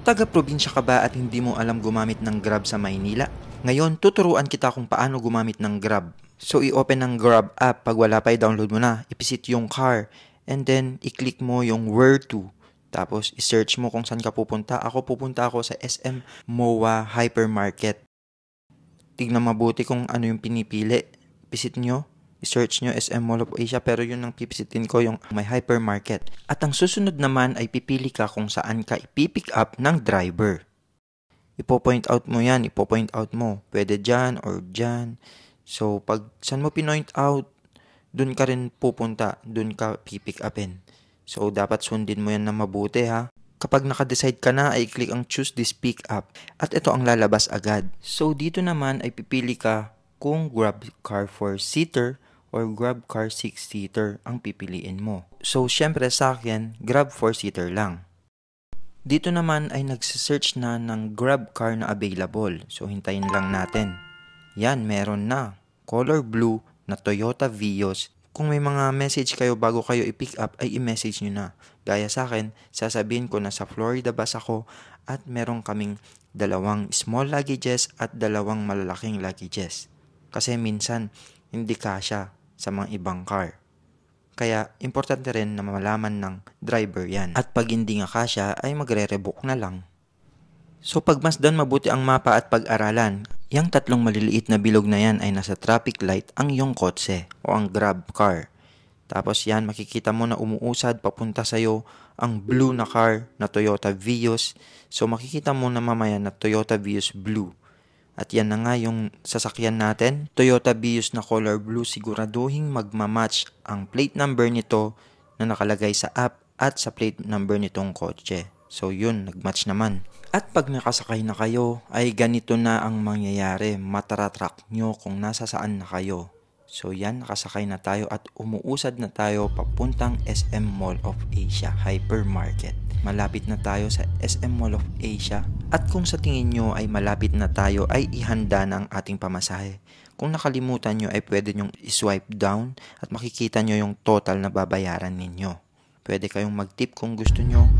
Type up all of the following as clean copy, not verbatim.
Taga-probinsya ka ba at hindi mo alam gumamit ng Grab sa Maynila? Ngayon, tuturuan kita kung paano gumamit ng Grab. So, i-open ang Grab app. Pag wala pa, i-download mo na. I-visit yung car. And then, i-click mo yung where to. Tapos, i-search mo kung saan ka pupunta. Pupunta ako sa SM MOA Hypermarket. Tignan mabuti kung ano yung pinipili. Visit nyo. I-search nyo SM Mall of Asia, pero yun ang pipisitin ko, yung may hypermarket. At ang susunod naman ay pipili ka kung saan ka ipipick up ng driver. Ipo-point out mo yan, ipo-point out mo. Pwede dyan or dyan. So, pag saan mo pinoint out, dun ka rin pupunta, dun ka pipick upin. So, dapat sundin mo yan na mabuti ha. Kapag naka-decide ka na, ay click ang choose this pick up. At ito ang lalabas agad. So, dito naman ay pipili ka kung Grab car 4-seater or Grab car 6-seater ang pipiliin mo. So, syempre sa akin, Grab 4-seater lang. Dito naman ay nagsisearch na ng Grab car na available. So, hintayin lang natin. Yan, meron na. Color blue na Toyota Vios. Kung may mga message kayo bago kayo i-pick up, ay i-message nyo na. Gaya sa akin, sasabihin ko na sa Florida bus ako at meron kaming 2 small luggages at 2 malalaking luggages. Kasi minsan, hindi kasya sa mga ibang car. Kaya, importante rin na malaman ng driver yan. At pag hindi nga kasya, ay magre-rebook na lang. So, pagmasdan mabuti ang mapa at pag-aralan. Yang 3 maliliit na bilog na yan ay nasa traffic light ang iyong kotse o ang Grab car. Tapos yan, makikita mo na umuusad papunta sa'yo ang blue na car na Toyota Vios. So, makikita mo na mamaya na Toyota Vios Blue. At yan na nga yung sasakyan natin. Toyota Vios na color blue, siguraduhin magmamatch ang plate number nito na nakalagay sa app at sa plate number nitong kotse. So yun, nagmatch naman. At pag nakasakay na kayo, ay ganito na ang mangyayari. Mataratrack nyo kung nasa saan na kayo. So yan, nakasakay na tayo at umuusad na tayo papuntang SM Mall of Asia Hypermarket. Malapit na tayo sa SM Mall of Asia. At kung sa tingin nyo ay malapit na tayo, ay ihanda na ang ating pamasahe. Kung nakalimutan nyo ay pwede nyong i-swipe down at makikita nyo yung total na babayaran ninyo. Pwede kayong mag-tip kung gusto nyo.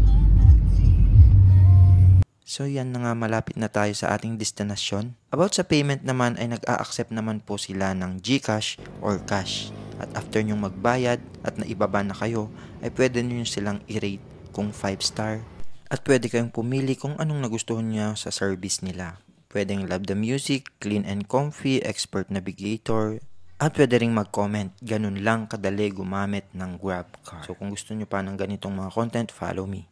So yan na nga, malapit na tayo sa ating destinasyon. About sa payment naman ay nag-a-accept naman po sila ng GCash or cash. At after nyong magbayad at naibaba na kayo, ay pwede nyo silang i-rate kung 5-star. At pwede kayong pumili kung anong nagustuhan nyo sa service nila. Pwedeng love the music, clean and comfy, expert navigator, at pwede ring mag-comment. Ganun lang kadali gumamit ng Grab car. So kung gusto nyo pa ng ganitong mga content, follow me.